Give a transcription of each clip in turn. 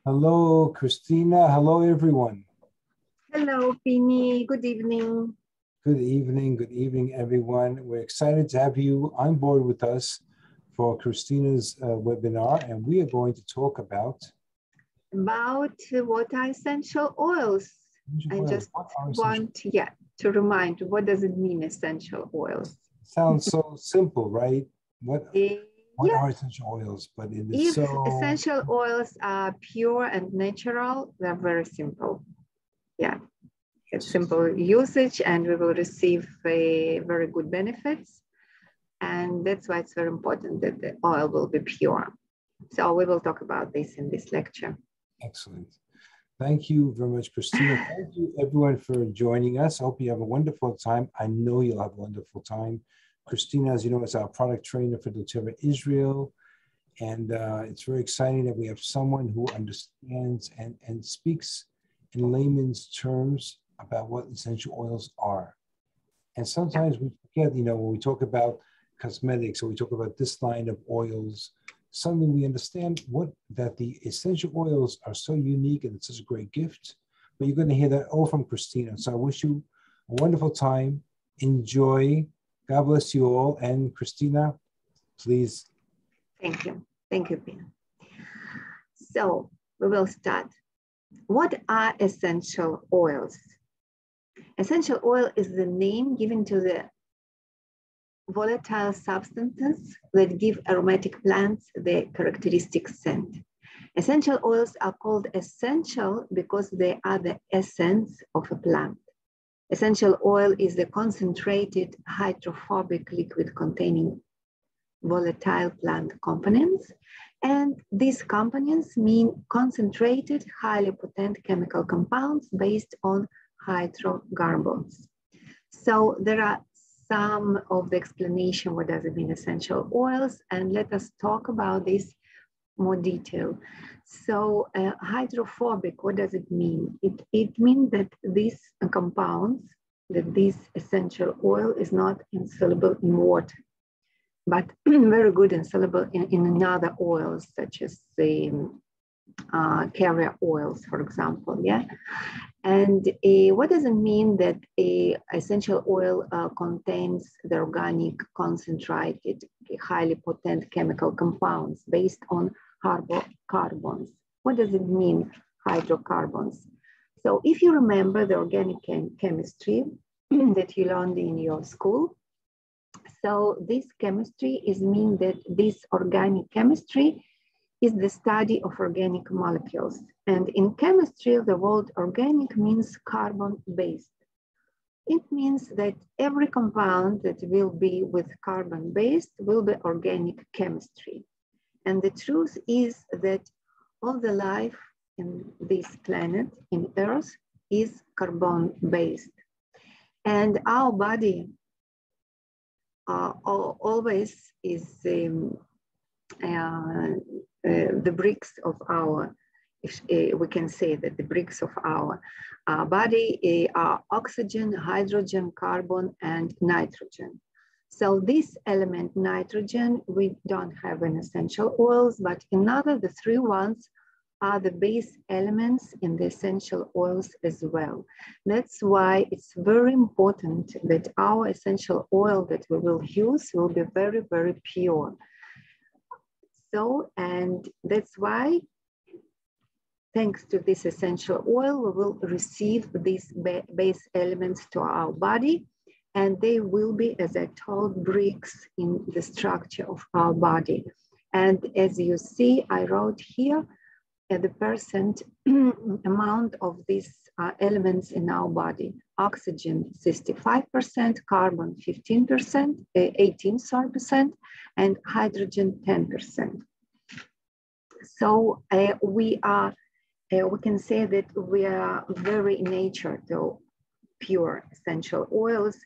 Hello, Kristina. Hello, everyone. Hello, Pini. Good evening. Good evening, everyone. We're excited to have you on board with us for Kristina's webinar, and we are going to talk about what are essential oils. I just want to remind, what does it mean, essential oils? Sounds so simple, right? What are essential oils? But it is if essential oils are pure and natural, they're very simple. Yeah, it's simple usage, and we will receive very good benefits. And that's why it's very important that the oil will be pure. So we will talk about this in this lecture. Excellent. Thank you very much, Kristina. Thank you, everyone, for joining us. I hope you have a wonderful time. I know you'll have a wonderful time. Kristina, as you know, is our product trainer for doTERRA Israel. And it's very exciting that we have someone who understands and speaks in layman's terms about what essential oils are. And sometimes we forget, when we talk about cosmetics or we talk about this line of oils, suddenly we understand that the essential oils are so unique and it's such a great gift. But you're going to hear that all from Kristina. So I wish you a wonderful time. Enjoy. God bless you all. And Kristina, please. Thank you. Thank you, Pina. So we will start. What are essential oils? Essential oil is the name given to the volatile substances that give aromatic plants their characteristic scent. Essential oils are called essential because they are the essence of a plant. Essential oil is the concentrated hydrophobic liquid containing volatile plant components. And these components mean concentrated, highly potent chemical compounds based on hydrocarbons. So there are some of the explanation, what does it mean essential oils, and let us talk about this more detail. So hydrophobic, what does it mean? It means that these compounds, that this essential oil is not insoluble in water, but very good insoluble in other oils, such as the carrier oils, for example, yeah? And what does it mean that essential oil contains the organic, concentrated, highly potent chemical compounds based on hydrocarbons? What does it mean, hydrocarbons? So if you remember the organic chemistry that you learned in your school, so this chemistry mean that this organic chemistry is the study of organic molecules. And in chemistry, the word organic means carbon-based. It means that every compound that will be with carbon-based will be organic chemistry. And the truth is that all the life in this planet, in Earth, is carbon-based. And our body always is the bricks of our, we can say that the bricks of our body are oxygen, hydrogen, carbon, and nitrogen. So this element, nitrogen, we don't have in essential oils, but another, the three ones, are the base elements in the essential oils as well. That's why it's very important that our essential oil that we will use will be very, very pure. So, and that's why, thanks to this essential oil, we will receive these base elements to our body, and they will be, as I told, bricks in the structure of our body. And as you see, I wrote here the percent amount of these elements in our body. Oxygen 65%, carbon 15%, 18%, and hydrogen 10%. So we can say that we are very in nature, though, pure essential oils,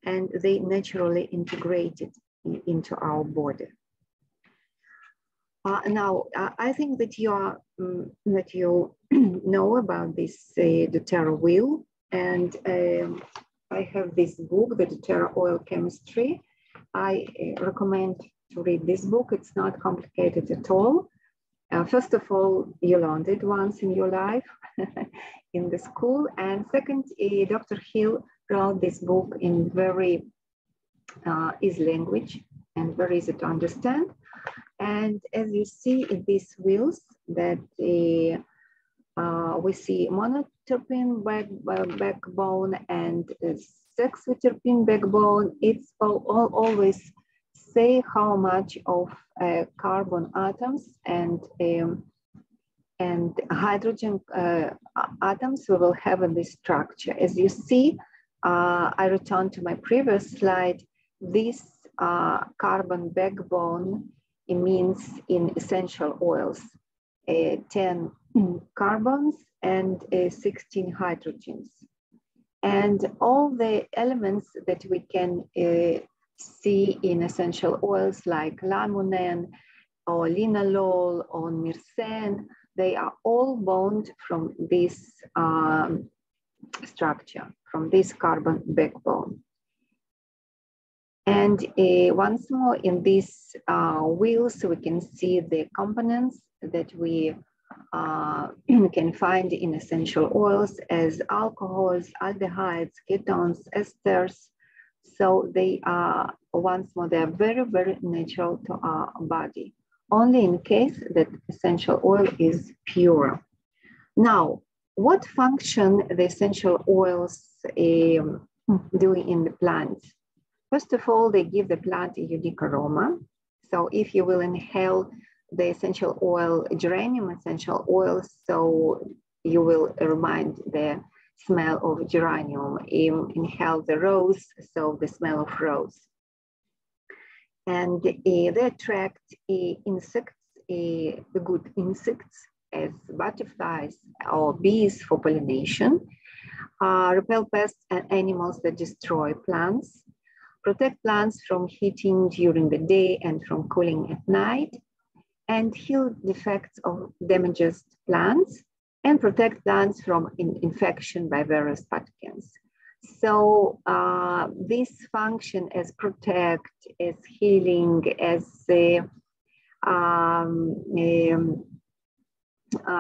and they naturally integrated into our body. Now, I think that you know about this doTERRA wheel, and I have this book, the doTERRA Oil Chemistry. I recommend to read this book. It's not complicated at all. First of all, you learned it once in your life in the school. And second, Dr. Hill wrote this book in very easy language and very easy to understand. And as you see in these wheels that we see monoterpene backbone and sexoterpene backbone, it's always say how much of carbon atoms and hydrogen atoms we will have in this structure. As you see, I return to my previous slide. This carbon backbone, it means in essential oils, 10 carbons and 16 hydrogens. And all the elements that we can see in essential oils like lamunen or linalool or myrcene, they are all bound from this structure, from this carbon backbone. And once more in these wheels, we can see the components that we can find in essential oils as alcohols, aldehydes, ketones, esters. So they are, once more, they are very, very natural to our body, only in case that essential oil is pure. Now, what function the essential oils do in the plant? First of all, they give the plant a unique aroma. So if you will inhale the essential oil, geranium essential oils, so you will remind the smell of geranium. Inhale the rose, so the smell of rose. And they attract insects, the good insects, as butterflies or bees for pollination, repel pests and animals that destroy plants, protect plants from heating during the day and from cooling at night, and heal defects of damaged plants, and protect plants from infection by various pathogens. So this function as protect, as healing, as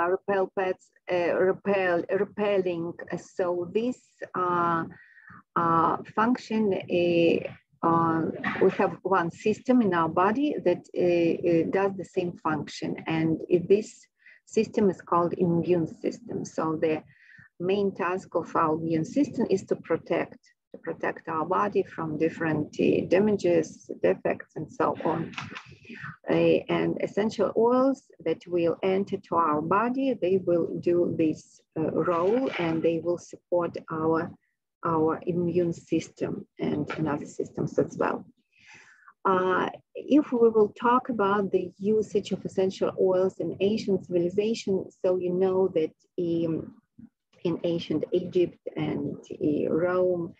repel pests, repelling. So this function, we have one system in our body that does the same function, and this system is called immune system. So the main task of our immune system is to protect our body from different damages, defects, and so on. And essential oils that will enter to our body, they will do this role, and they will support our immune system and other systems as well. If we will talk about the usage of essential oils in ancient civilization, so you know that in ancient Egypt and Rome,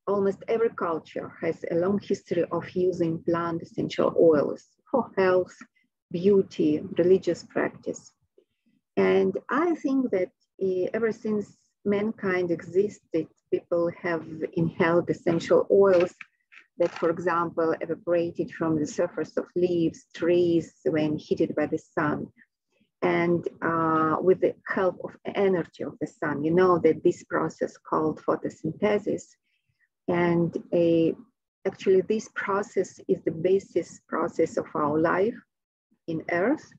almost every culture has a long history of using plant essential oils for health, beauty, religious practice. And I think that ever since mankind existed, people have inhaled essential oils that, for example, evaporated from the surface of leaves, trees when heated by the sun. And with the help of energy of the sun, you know that this process called photosynthesis. And actually this process is the basis process of our life in Earth.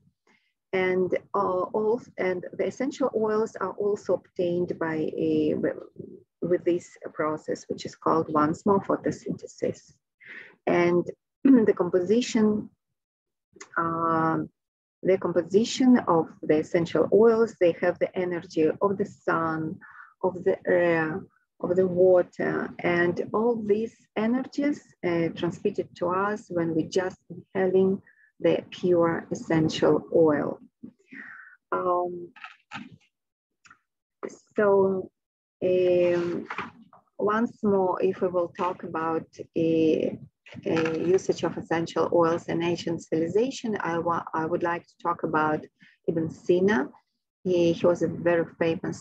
And the essential oils are also obtained by with this process, which is called once more photosynthesis. And the composition of the essential oils, they have the energy of the sun, of the air, of the water, and all these energies transmitted to us when we just inhaling the pure essential oil. Once more, if we will talk about usage of essential oils in ancient civilization, I would like to talk about Ibn Sina. He was a very famous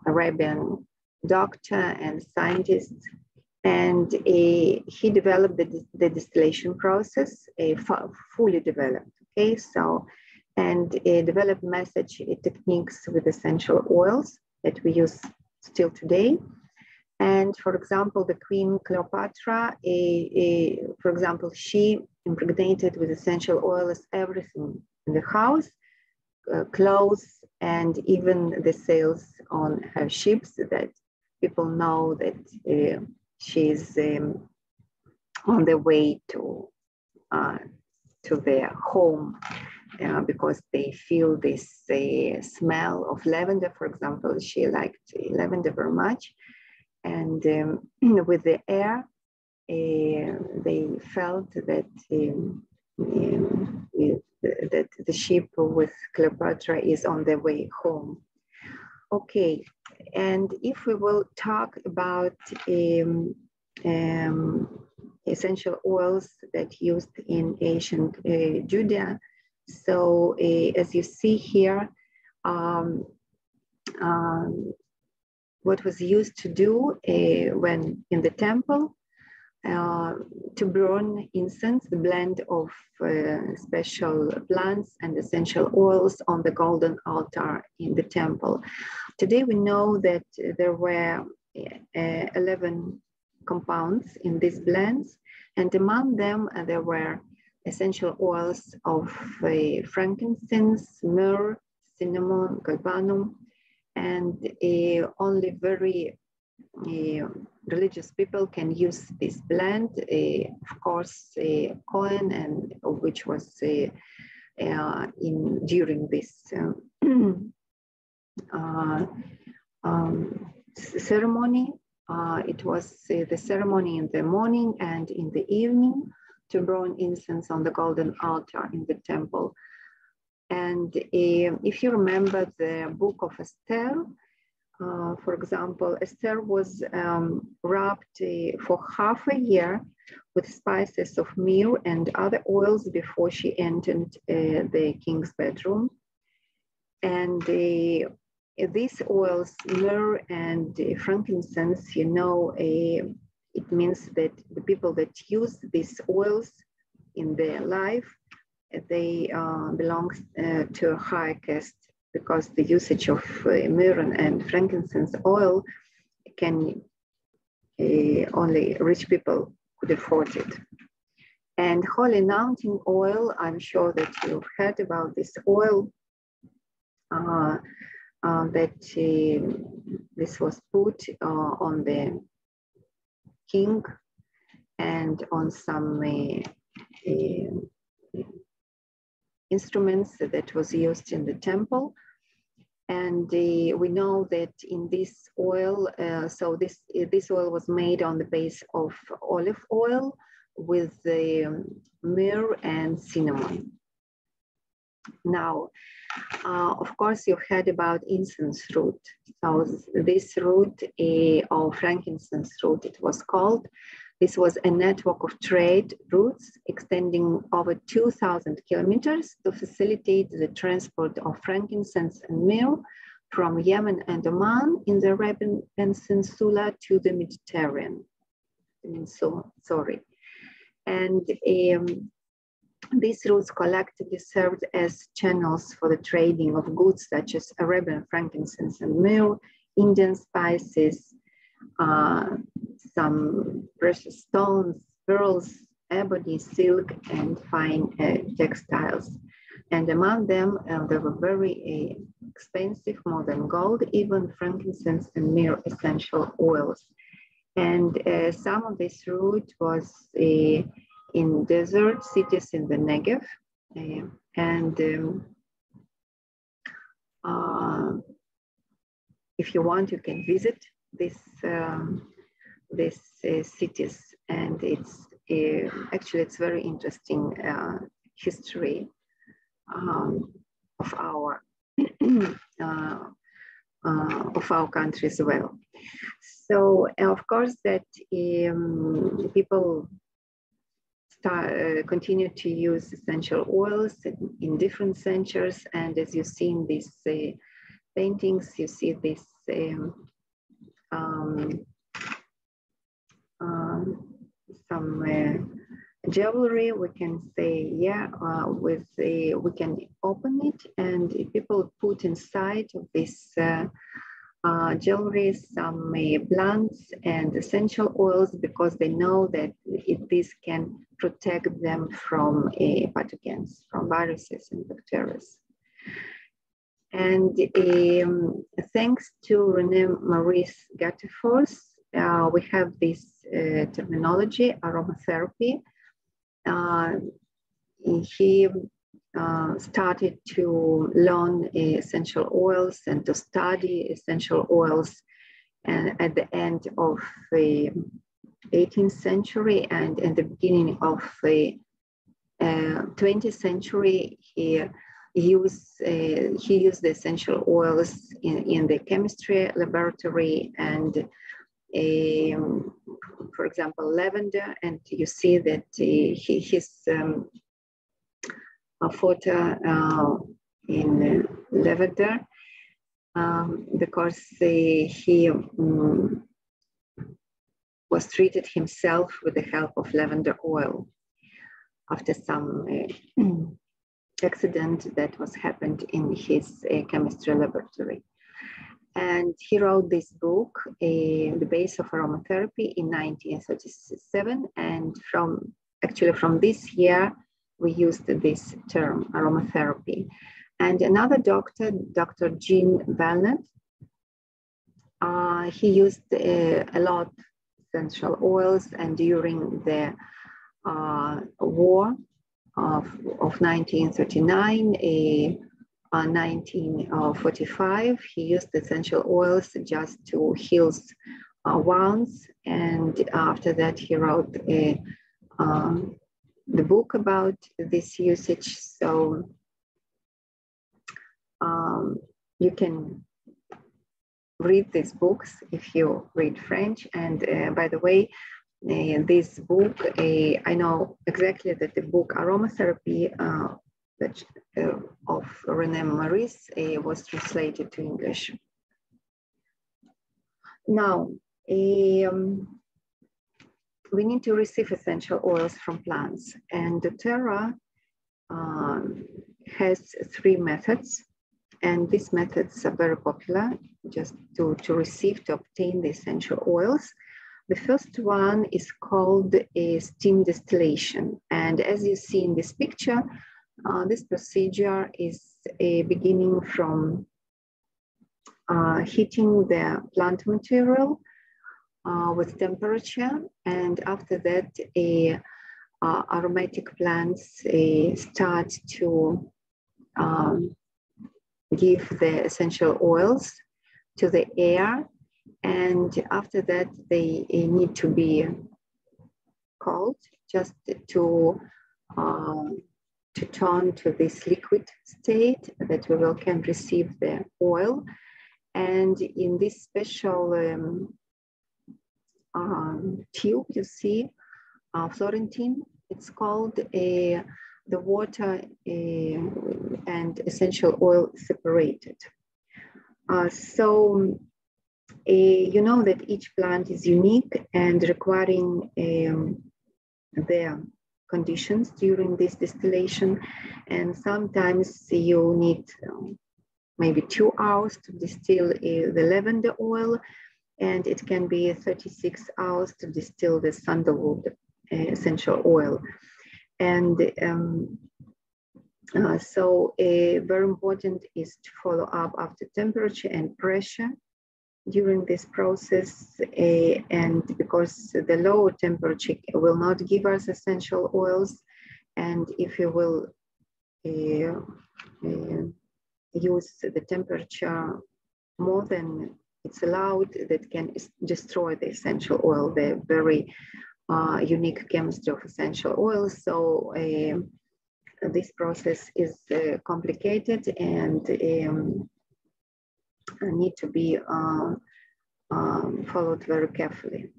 Arabian doctor and scientist, and he developed the distillation process, fully developed. Okay, so, and developed massage techniques with essential oils that we use still today. And for example, the Queen Cleopatra, for example, she impregnated with essential oils everything in the house, clothes, and even the sails on her ships, that people know that she's on the way to their home, because they feel this smell of lavender. For example, she liked lavender very much. And with the air, they felt that that the ship with Cleopatra is on their way home. Okay, and if we will talk about essential oils that used in ancient Judea, so as you see here, what was used to do when in the temple, to burn incense, the blend of special plants and essential oils on the golden altar in the temple. Today we know that there were 11 compounds in these blends, and among them there were essential oils of frankincense, myrrh, cinnamon, galbanum, and only very religious people can use this blend. Of course, Cohen, and which was during this ceremony. It was the ceremony in the morning and in the evening to burn incense on the golden altar in the temple. And if you remember the book of Esther, for example, Esther was wrapped for half a year with spices of myrrh and other oils before she entered the king's bedroom. And these oils, myrrh and frankincense, you know, it means that the people that use these oils in their life, they belong to a higher caste, because the usage of myrrh and frankincense oil can only rich people could afford it. And holy anointing oil, I'm sure that you've heard about this oil, that this was put on the king and on some instruments that was used in the temple. And we know that in this oil, so this oil was made on the base of olive oil with the myrrh and cinnamon. Now, of course, you've heard about incense root. So this root, or frankincense root, it was called. This was a network of trade routes extending over 2,000 kilometers to facilitate the transport of frankincense and myrrh from Yemen and Oman in the Arabian Peninsula to the Mediterranean. And these routes collectively served as channels for the trading of goods such as Arabian frankincense and myrrh, Indian spices, some precious stones, pearls, ebony, silk, and fine textiles. And among them, there were very expensive, more than gold, even frankincense and myrrh essential oils. And some of this route was in desert cities in the Negev. If you want, you can visit these cities, and it's actually it's very interesting history of our country as well. So of course that people continue to use essential oils in different centers, and as you see in these paintings, you see this some jewelry, we can say, yeah, we can open it, and people put inside of this jewelry some plants and essential oils, because they know that this can protect them from pathogens, from viruses and bacteria. And thanks to René Maurice Gattefoss, we have this terminology, aromatherapy. He started to learn essential oils and to study essential oils at the end of the 18th century, and in the beginning of the 20th century, he used the essential oils in the chemistry laboratory, and for example, lavender, and you see that his photo in lavender, because he was treated himself with the help of lavender oil after some accident that was happened in his chemistry laboratory. And he wrote this book, The Base of Aromatherapy, in 1937. And from this year, we used this term, aromatherapy. And another doctor, Dr. Jean Valnet, he used a lot essential oils, and during the war of 1939, 1945, he used essential oils just to heal wounds, and after that he wrote the book about this usage. So you can read these books if you read French. And by the way, this book, I know exactly that the book Aromatherapy of René Maurice was translated to English. Now, we need to receive essential oils from plants, and doTERRA has 3 methods, and these methods are very popular just to obtain the essential oils. The first one is called a steam distillation, and as you see in this picture, this procedure is beginning from heating the plant material with temperature, and after that, aromatic plants start to give the essential oils to the air, and after that, they need to be cold just to turn to this liquid state that we can receive the oil. And in this special tube, you see, Florentine, it's called the water and essential oil separated. So you know that each plant is unique and requiring their conditions during this distillation, and sometimes you need maybe 2 hours to distill the lavender oil, and it can be 36 hours to distill the sandalwood essential oil. And so very important is to follow up after temperature and pressure during this process, and because the lower temperature will not give us essential oils, and if you will use the temperature more than it's allowed, that can destroy the essential oil, the very unique chemistry of essential oils. So this process is complicated and need to be followed very carefully.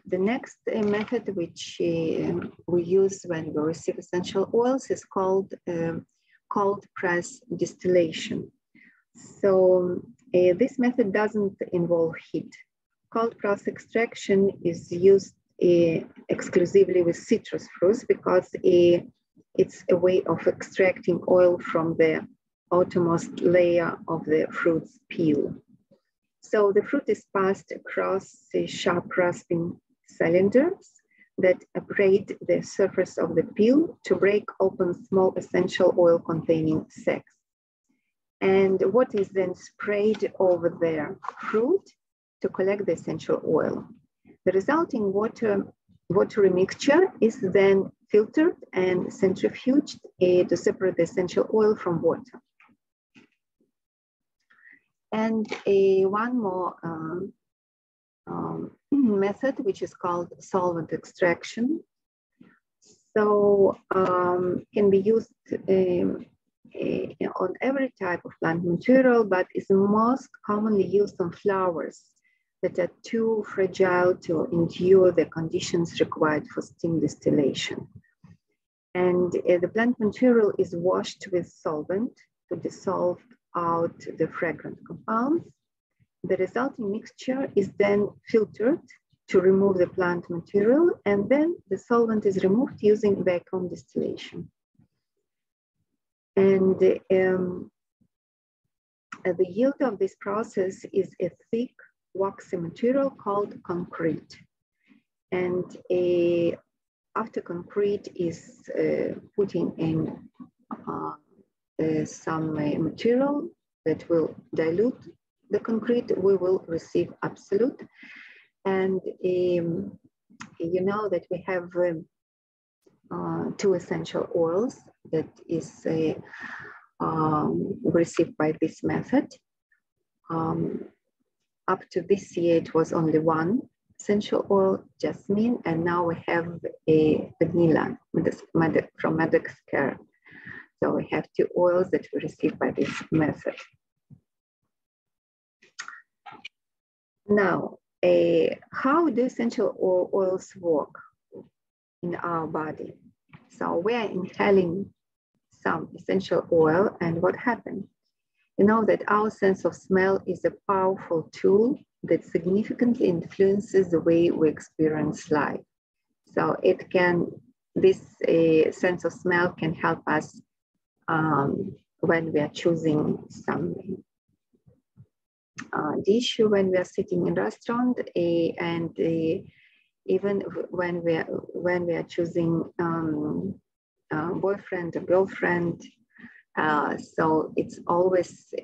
The next method which we use when we receive essential oils is called cold press distillation. So this method doesn't involve heat. Cold press extraction is used exclusively with citrus fruits because it's a way of extracting oil from the outermost layer of the fruit's peel. So the fruit is passed across the sharp rasping cylinders that abrade the surface of the peel to break open small essential oil containing sacs. And what is then sprayed over the fruit to collect the essential oil. The resulting watery mixture is then filtered and centrifuged to separate the essential oil from water. And one more method, which is called solvent extraction. So can be used on every type of plant material, but is most commonly used on flowers that are too fragile to endure the conditions required for steam distillation. And the plant material is washed with solvent to dissolve out the fragrant compounds. The resulting mixture is then filtered to remove the plant material, and then the solvent is removed using vacuum distillation. And the yield of this process is a thick, waxy material called concrete. And after concrete is putting in some material that will dilute the concrete, we will receive absolute. And you know that we have two essential oils that is received by this method. Up to this year, it was only one essential oil, jasmine, and now we have a vanilla from Madagascar. So we have two oils that we receive by this method. Now, how do essential oils work in our body? So we are inhaling some essential oil, and what happens? You know that our sense of smell is a powerful tool that significantly influences the way we experience life. So it can, this sense of smell can help us when we are choosing some dish, when we are sitting in a restaurant, and even when we are choosing boyfriend or girlfriend. So it's always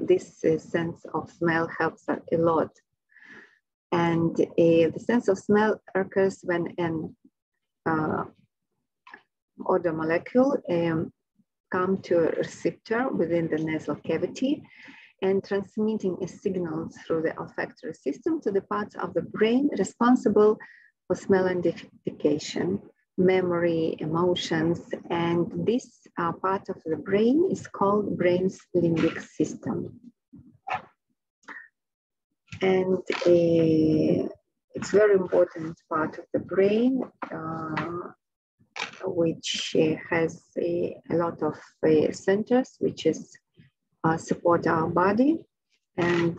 this sense of smell helps us a lot. And the sense of smell occurs when an odor molecule come to a receptor within the nasal cavity and transmitting a signal through the olfactory system to the parts of the brain responsible for smell identification, memory, emotions, and this part of the brain is called brain's limbic system. And it's very important part of the brain, which has a lot of centers, which is support our body, and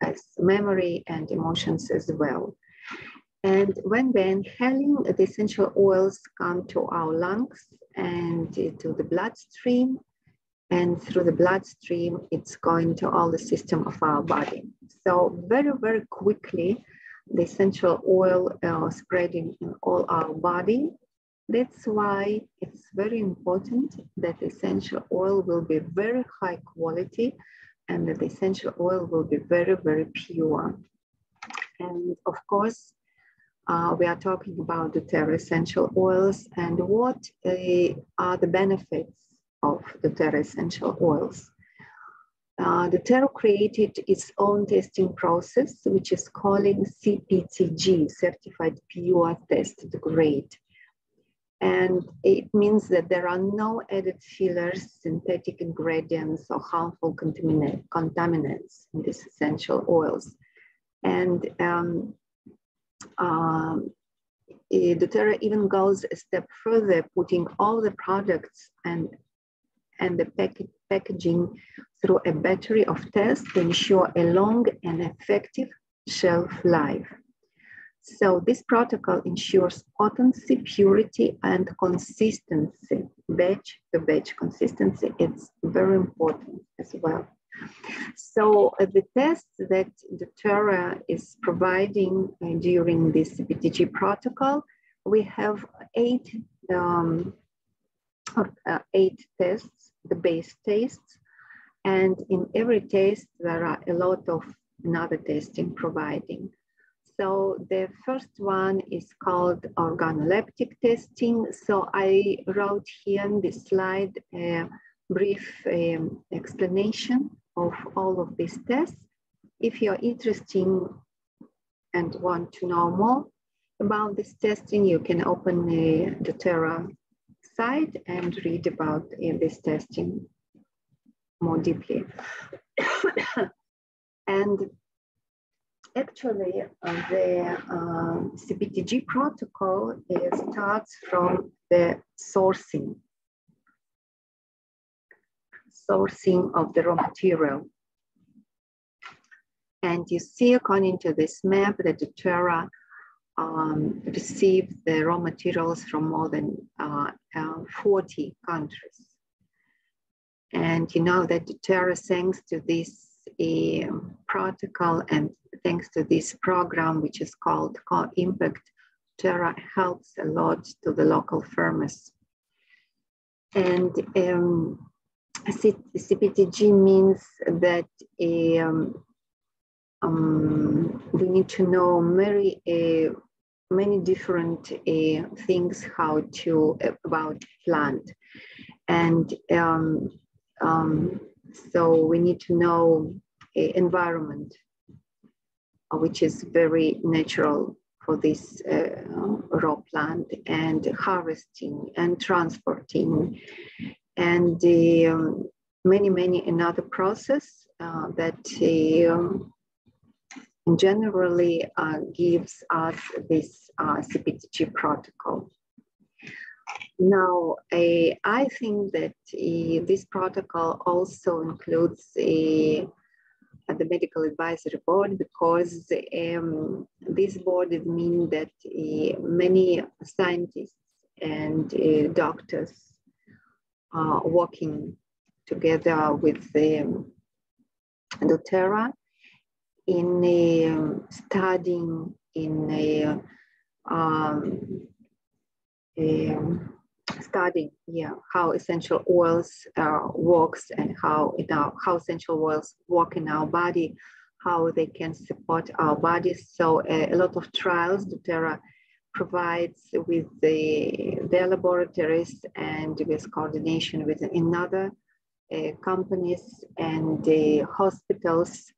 as memory and emotions as well. And when we're inhaling, the essential oils come to our lungs and to the bloodstream. And through the bloodstream, it's going to all the system of our body. So very, very quickly, the essential oil spreading in all our body. That's why it's very important that the essential oil will be very high quality and that the essential oil will be very, very pure. And of course, we are talking about the doTERRA essential oils and what are the benefits of the doTERRA essential oils. doTERRA created its own testing process, which is calling CPTG, Certified Pure Tested Grade. And it means that there are no added fillers, synthetic ingredients, or harmful contaminants in these essential oils. And doTERRA even goes a step further, putting all the products and the packaging through a battery of tests to ensure a long and effective shelf life. So this protocol ensures potency, purity, and consistency. Batch to batch consistency, it's very important as well. So the tests that doTERRA is providing during this CPTG protocol, we have eight tests, the base tests, and in every test there are a lot of another testing providing. So the first one is called organoleptic testing. So I wrote here in this slide a brief explanation of all of these tests. If you're interested and want to know more about this testing, you can open the doTERRA site and read about this testing more deeply. And actually, the CPTG protocol starts from the sourcing of the raw material. And you see, according to this map, that doTERRA received the raw materials from more than 40 countries. And you know that doTERRA, thanks to this protocol and thanks to this program, which is called Co-Impact, doTERRA helps a lot to the local farmers. And CPTG means that we need to know many different things about plant. And so we need to know environment, which is very natural for this raw plant, and harvesting and transporting, and many another process that generally gives us this CPTG protocol. Now, I think that this protocol also includes the medical advisory board, because this board means that many scientists and doctors are working together with doTERRA in studying how essential oils works, and how essential oils work in our body, how they can support our bodies. So a lot of trials doTERRA provides with their laboratories and with coordination with another companies and hospitals.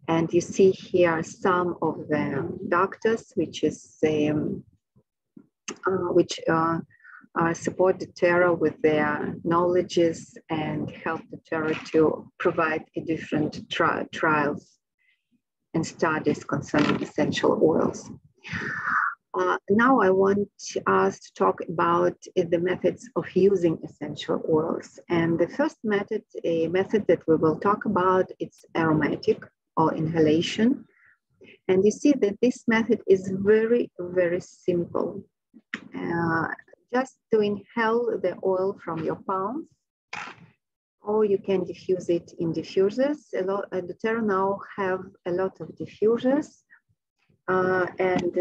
And you see here some of the doctors, which support doTERRA with their knowledges and help doTERRA to provide different trials and studies concerning essential oils. Now I want us to talk about the methods of using essential oils. And the first method that we will talk about, it's aromatic or inhalation. And you see that this method is very, very simple. Just to inhale the oil from your palms, or you can diffuse it in diffusers. doTERRA now have a lot of diffusers, and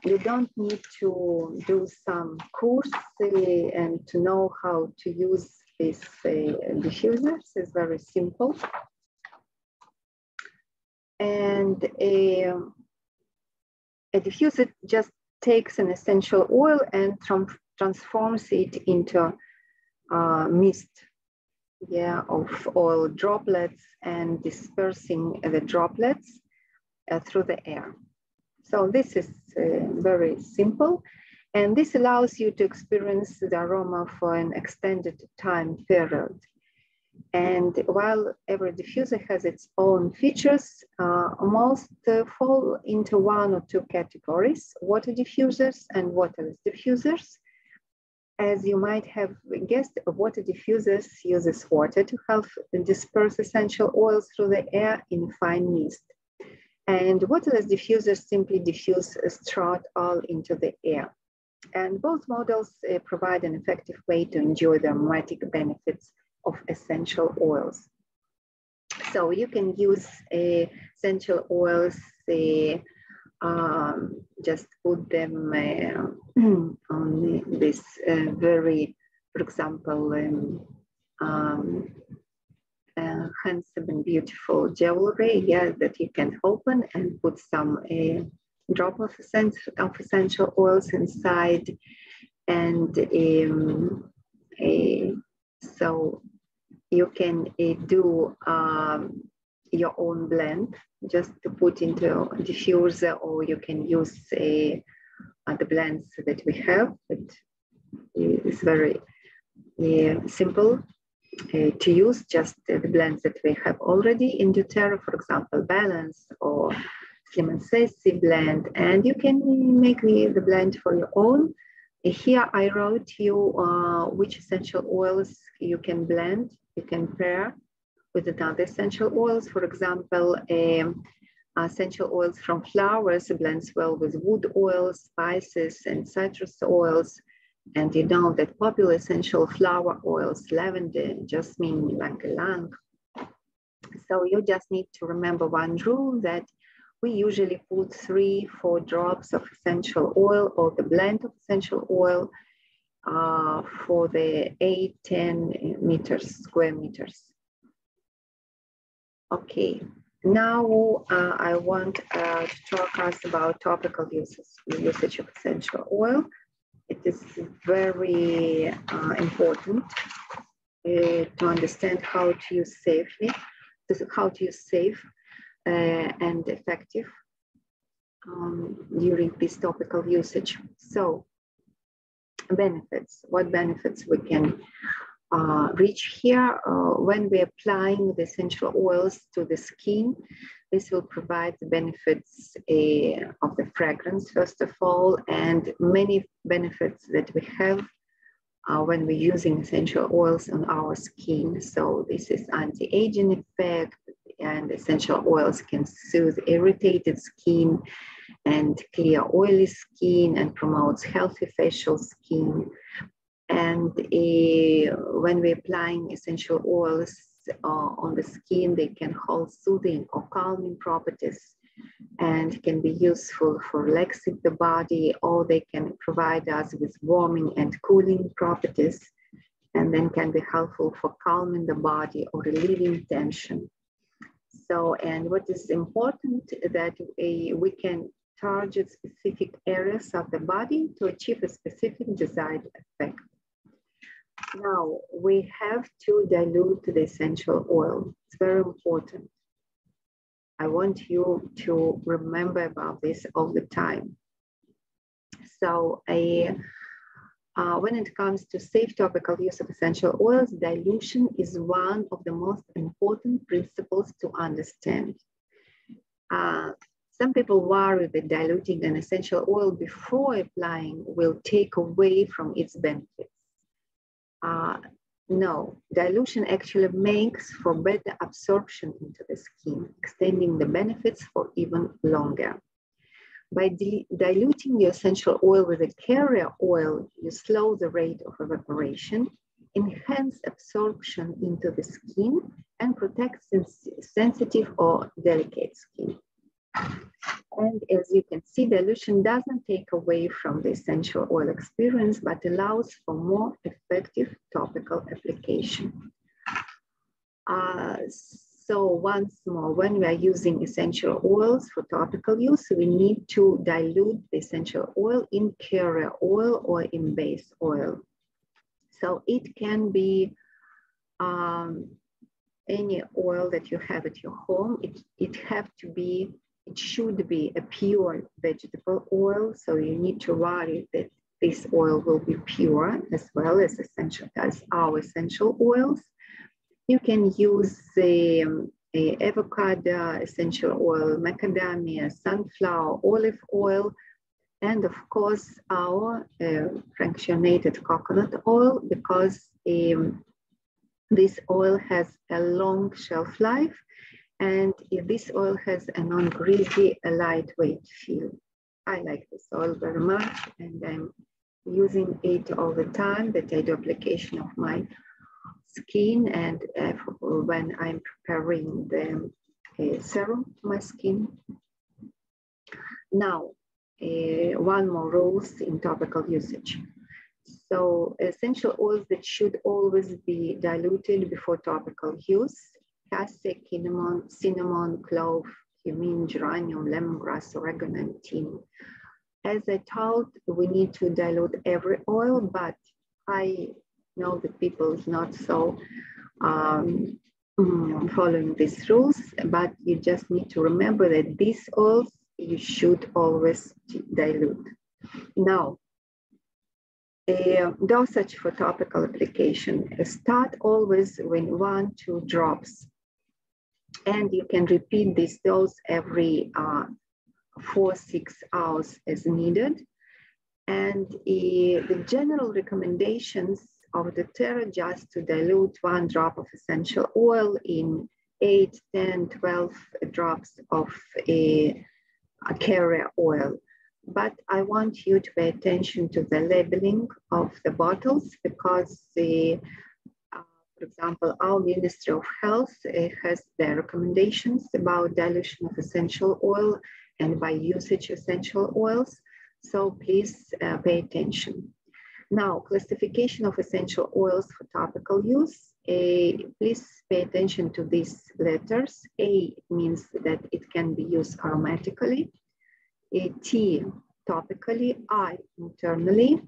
you don't need to do some course and to know how to use these diffusers. It's very simple. And a diffuser just takes an essential oil and transforms it into mist, of oil droplets, and dispersing the droplets through the air. So this is very simple, and this allows you to experience the aroma for an extended time period. And while every diffuser has its own features, most fall into one or two categories: water diffusers and waterless diffusers. As you might have guessed, water diffusers uses water to help disperse essential oils through the air in fine mist. And waterless diffusers simply diffuse a straw oil into the air. And both models provide an effective way to enjoy the aromatic benefits of essential oils. So you can use essential oils, just put them on this very, for example, handsome and beautiful jewelry, yeah, that you can open and put some drop of essential oils inside, and so you can do your own blend just to put into a diffuser, or you can use the blends that we have. It's very simple to use, just the blends that we have already in doTERRA, for example, Balance or Slim and Sassy blend, and you can make the blend for your own. Here I wrote you which essential oils you can blend, you can pair with another essential oils. For example, essential oils from flowers blends well with wood oils, spices, and citrus oils. And you know that popular essential flower oils, lavender, jasmine, ylang-ylang. So you just need to remember one rule, that we usually put 3-4 drops of essential oil or the blend of essential oil for the 8-10 square meters. Okay, now I want to talk us about topical usage of essential oil. It is very important to understand how to use safely, safe and effective during this topical usage. So, benefits. What benefits we can reach here when we're applying the essential oils to the skin? This will provide the benefits of the fragrance, first of all, and many benefits that we have when we're using essential oils on our skin. So this is anti-aging effect, and essential oils can soothe irritated skin and clear oily skin and promotes healthy facial skin. And when we're applying essential oils on the skin, they can hold soothing or calming properties and can be useful for relaxing the body, or they can provide us with warming and cooling properties, and then can be helpful for calming the body or relieving tension. So, and what is important that we can target specific areas of the body to achieve a specific desired effect. Now, we have to dilute the essential oil. It's very important. I want you to remember about this all the time. So, when it comes to safe topical use of essential oils, dilution is one of the most important principles to understand. Some people worry that diluting an essential oil before applying will take away from its benefits. No, dilution actually makes for better absorption into the skin, extending the benefits for even longer. By diluting your essential oil with a carrier oil, you slow the rate of evaporation, enhance absorption into the skin, and protect sensitive or delicate skin. And as you can see, dilution doesn't take away from the essential oil experience, but allows for more effective topical application. So once more, when we are using essential oils for topical use, we need to dilute the essential oil in carrier oil or in base oil. So it can be any oil that you have at your home. It should be a pure vegetable oil. So you need to worry that this oil will be pure as well as our essential oils. You can use avocado essential oil, macadamia, sunflower, olive oil, and of course our fractionated coconut oil, because this oil has a long shelf life And this oil has a non-greasy, lightweight feel. I like this oil very much, and I'm using it all the time that I do application of my skin, and when I'm preparing the serum to my skin. Now, one more rules in topical usage. So essential oils that should always be diluted before topical use: cassia, cinnamon, clove, cumin, geranium, lemongrass, oregano, and thyme. As I told, we need to dilute every oil, but I know that people is not so following these rules, but you just need to remember that these oils you should always dilute. Now, dosage for topical application. Start always with 1-2 drops, and you can repeat this dose every 4-6 hours as needed. And the general recommendations of doTERRA just to dilute 1 drop of essential oil in 8, 10, 12 drops of a carrier oil. But I want you to pay attention to the labeling of the bottles, because for example, our Ministry of Health has their recommendations about dilution of essential oil and by usage essential oils. So please pay attention. Now, classification of essential oils for topical use. Please pay attention to these letters. A means that it can be used aromatically. T, topically. I, internally.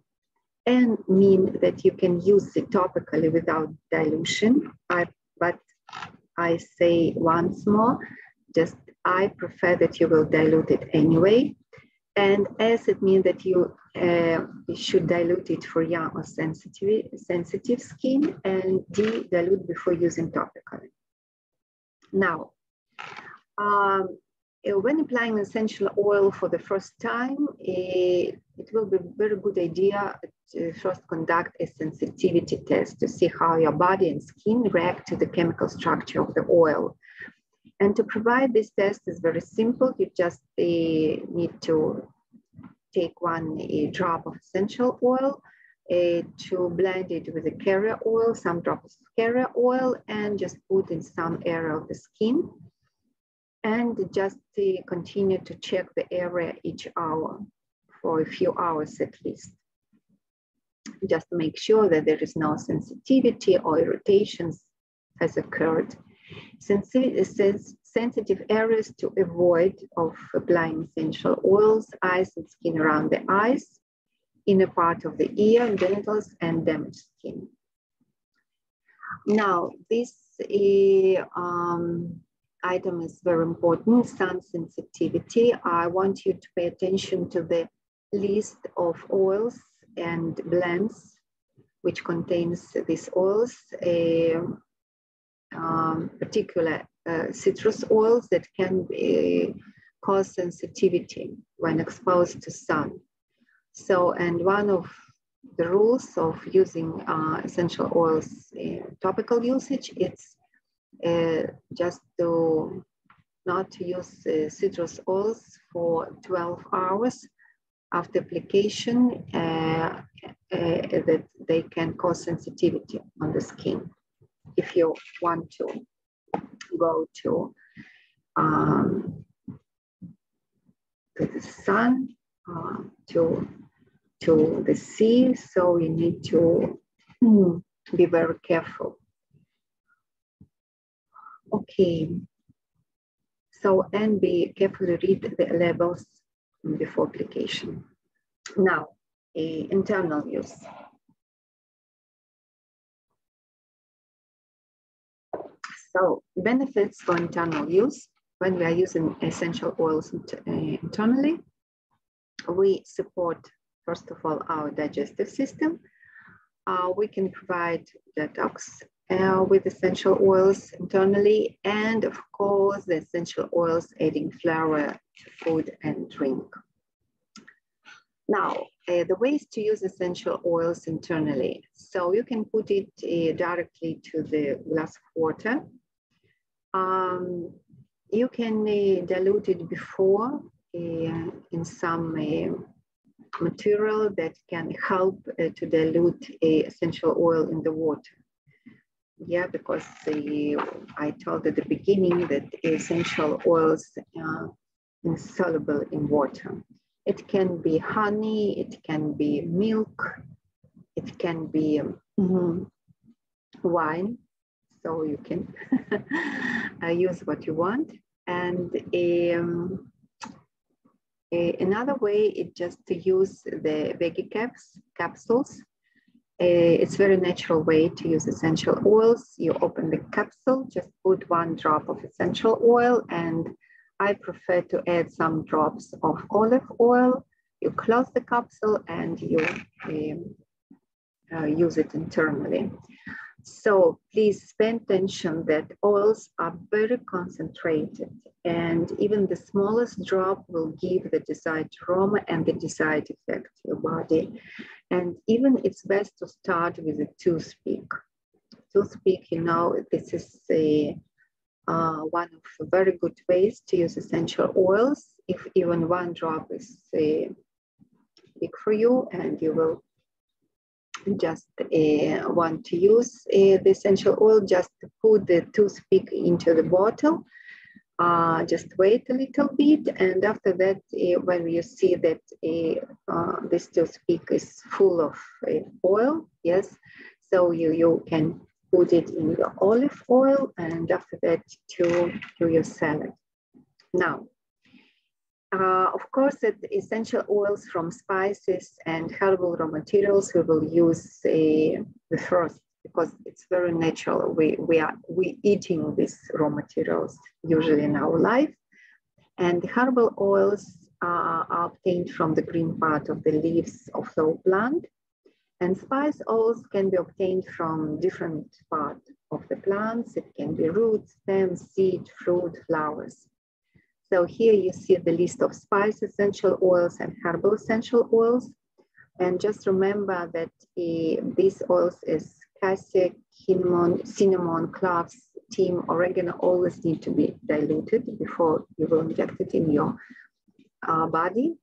N mean that you can use it topically without dilution. But I say once more, just I prefer that you will dilute it anyway. And S, it means that you should dilute it for young or sensitive skin. And D, dilute before using topically. Now, when applying essential oil for the first time, it will be a very good idea to first conduct a sensitivity test to see how your body and skin react to the chemical structure of the oil. And to provide this test is very simple. You just need to take 1 drop of essential oil, to blend it with a carrier oil, some drops of carrier oil, and just put in some area of the skin. And just continue to check the area each hour for a few hours at least, just to make sure that there is no sensitivity or irritations has occurred. Sensitive areas to avoid of applying essential oils: eyes and skin around the eyes, inner part of the ear, genitals, and damaged skin. Now, this item is very important, sun sensitivity. I want you to pay attention to the list of oils and blends which contains these oils, particular citrus oils that can cause sensitivity when exposed to sun. So, and one of the rules of using essential oils in topical usage, it's just to not to use citrus oils for 12 hours after application, that they can cause sensitivity on the skin. If you want to go to the sun, to the sea, so you need to be very careful. Okay, so and be carefully read the labels before application. Now, internal use. So benefits for internal use. When we are using essential oils internally, we support, first of all, our digestive system. We can provide detox with essential oils internally, and of course, the essential oils adding flavor to food and drink. Now, the ways to use essential oils internally. So you can put it directly to the glass of water. You can dilute it before in some material that can help to dilute essential oil in the water. Yeah, because I told at the beginning that essential oils are insoluble in water. It can be honey, it can be milk, it can be wine, so you can use what you want. And another way is just to use the veggie capsules. It's a very natural way to use essential oils. You open the capsule, just put 1 drop of essential oil, and I prefer to add some drops of olive oil. You close the capsule and you use it internally. So please pay attention that oils are very concentrated, and even the smallest drop will give the desired aroma and the desired effect to your body. And even it's best to start with a toothpick. Toothpick, you know, this is one of the very good ways to use essential oils. If even 1 drop is big for you, and you will just want to use the essential oil, just put the toothpick into the bottle. Just wait a little bit, and after that, when you see that this toothpick is full of oil, yes, so you can put it in your olive oil, and after that to your salad. Now, of course, the essential oils from spices and herbal raw materials we will use the first, because it's very natural. We eating these raw materials usually in our life. And the herbal oils are obtained from the green part of the leaves of the plant. And spice oils can be obtained from different parts of the plants. It can be roots, stems, seed, fruit, flowers. So here you see the list of spice essential oils and herbal essential oils. And just remember that these oils is cassia, cinnamon, cloves, thyme, oregano always need to be diluted before you will inject it in your body.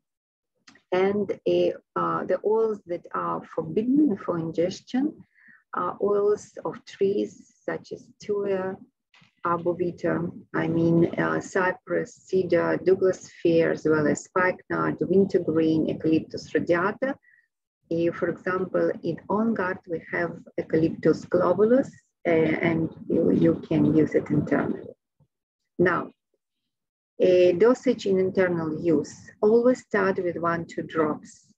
And the oils that are forbidden for ingestion are oils of trees such as tuya, arbovita, cypress, cedar, Douglas fir, as well as spikenard, wintergreen, eucalyptus radiata. For example, in On Guard, we have Eucalyptus globulus, and you can use it internally. Now, a dosage in internal use, always start with 1-2 drops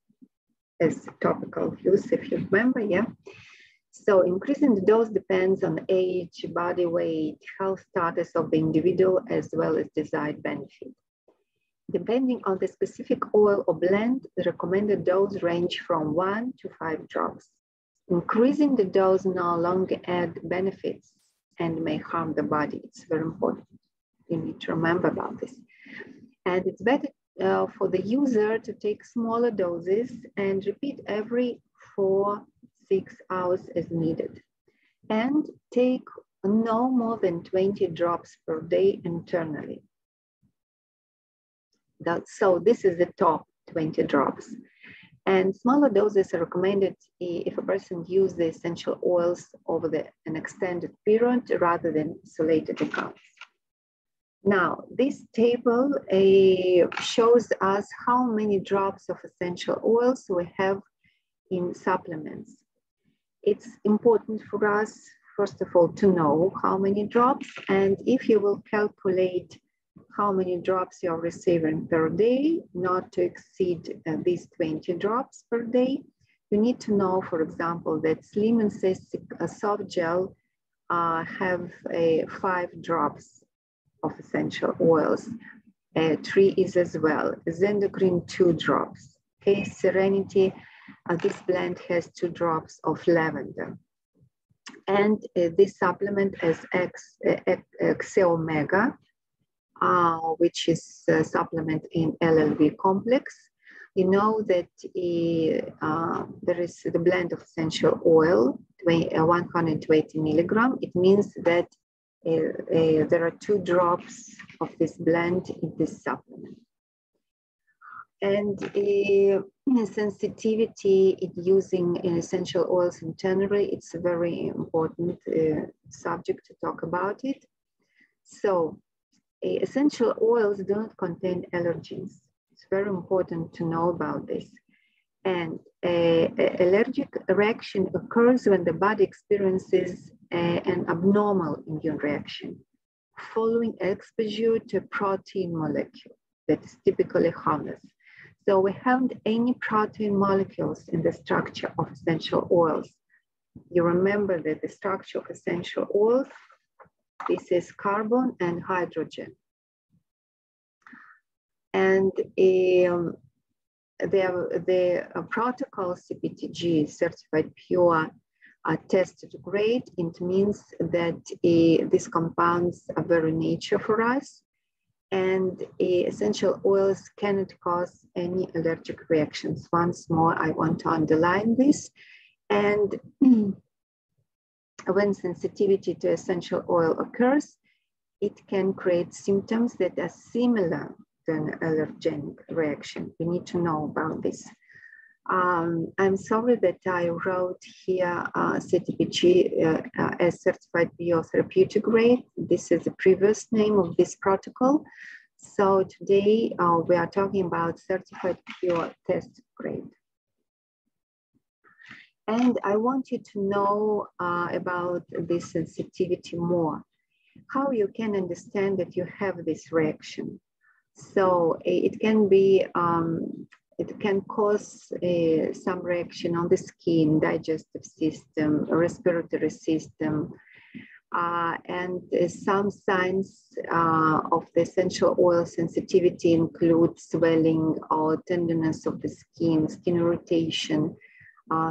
as topical use, if you remember, yeah? So increasing the dose depends on age, body weight, health status of the individual, as well as desired benefit. Depending on the specific oil or blend, the recommended dose range from 1 to 5 drops. Increasing the dose no longer add benefits and may harm the body. It's very important. You need to remember about this. And it's better for the user to take smaller doses and repeat every 4-6 hours as needed. And take no more than 20 drops per day internally. So this is the top 20 drops. And smaller doses are recommended if a person uses the essential oils over an extended period rather than isolated accounts. Now, this table shows us how many drops of essential oils we have in supplements. It's important for us, first of all, to know how many drops, and if you will calculate how many drops you're receiving per day, not to exceed these 20 drops per day. You need to know, for example, that Slim and Cystic soft gel have 5 drops of essential oils. Tree is as well. Zendocrine, 2 drops. Okay, Serenity, this blend has 2 drops of lavender. And this supplement has Xe Omega, which is a supplement in LLV complex. You know that there is the blend of essential oil, 120 milligram. It means that There are 2 drops of this blend in this supplement. And sensitivity in using essential oils internally, it's a very important subject to talk about it. So essential oils do not contain allergens. It's very important to know about this. And an allergic reaction occurs when the body experiences an abnormal immune reaction following exposure to a protein molecule that is typically harmless. So we haven't any protein molecules in the structure of essential oils. You remember that the structure of essential oils, this is carbon and hydrogen. And the protocol CPTG, certified pure, are tested grade. It means that these compounds are very nature for us, and essential oils cannot cause any allergic reactions. Once more, I want to underline this. And when sensitivity to essential oil occurs, it can create symptoms that are similar to an allergenic reaction. We need to know about this. I'm sorry that I wrote here CTPG as certified biotherapeutic grade. This is the previous name of this protocol. So today we are talking about certified pure test grade. And I want you to know about this sensitivity more, how you can understand that you have this reaction. So it can be, it can cause some reaction on the skin, digestive system, respiratory system, and some signs of the essential oil sensitivity include swelling or tenderness of the skin, skin irritation,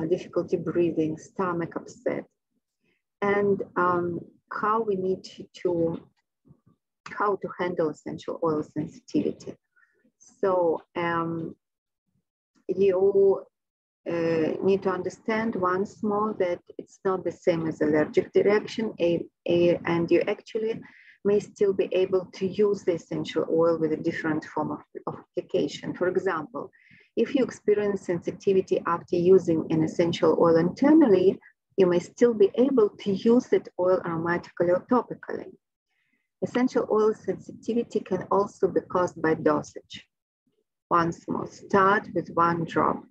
difficulty breathing, stomach upset, and how we need how to handle essential oil sensitivity. So you need to understand once more that it's not the same as allergic reaction, and you actually may still be able to use the essential oil with a different form of application. For example, if you experience sensitivity after using an essential oil internally, you may still be able to use that oil aromatically or topically. Essential oil sensitivity can also be caused by dosage. Once more, start with 1 drop.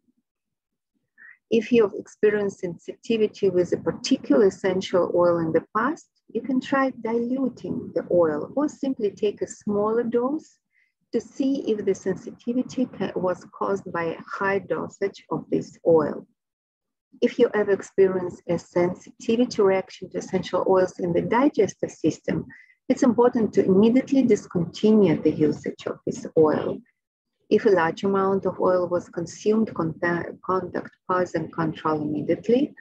If you've experienced sensitivity with a particular essential oil in the past, you can try diluting the oil or simply take a smaller dose to see if the sensitivity was caused by a high dosage of this oil. If you ever experience a sensitivity reaction to essential oils in the digestive system, it's important to immediately discontinue the usage of this oil. If a large amount of oil was consumed, contact pause and control immediately.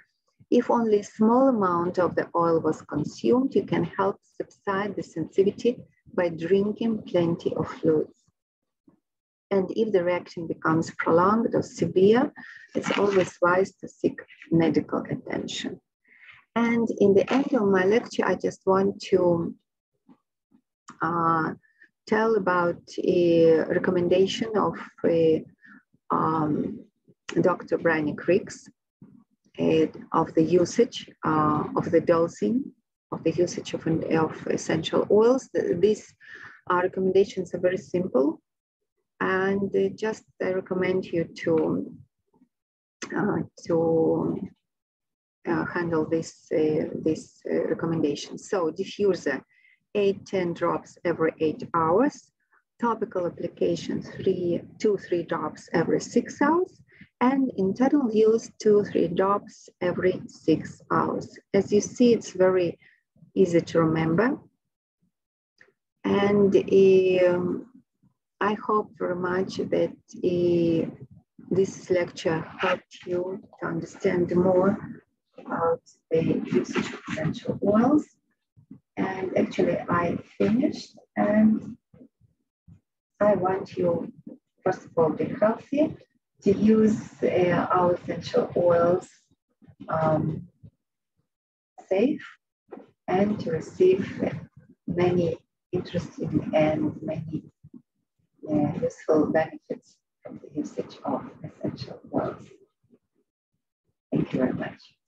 If only a small amount of the oil was consumed, you can help subside the sensitivity by drinking plenty of fluids. And if the reaction becomes prolonged or severe, it's always wise to seek medical attention. And in the end of my lecture, I just want to tell about a recommendation of Dr. Brian Cricks of the usage of the dosing of the usage of essential oils. These recommendations are very simple, and I recommend you to handle this recommendation. So diffuser, 8-10 drops every 8 hours. Topical application, 2-3 drops every 6 hours. And internal use, 2-3 drops every 6 hours. As you see, it's very easy to remember. And I hope very much that this lecture helped you to understand more about the usage of essential oils. And actually, I finished, and I want you, first of all, to be healthy, to use our essential oils safe, and to receive many interesting and many useful benefits from the usage of essential oils. Thank you very much.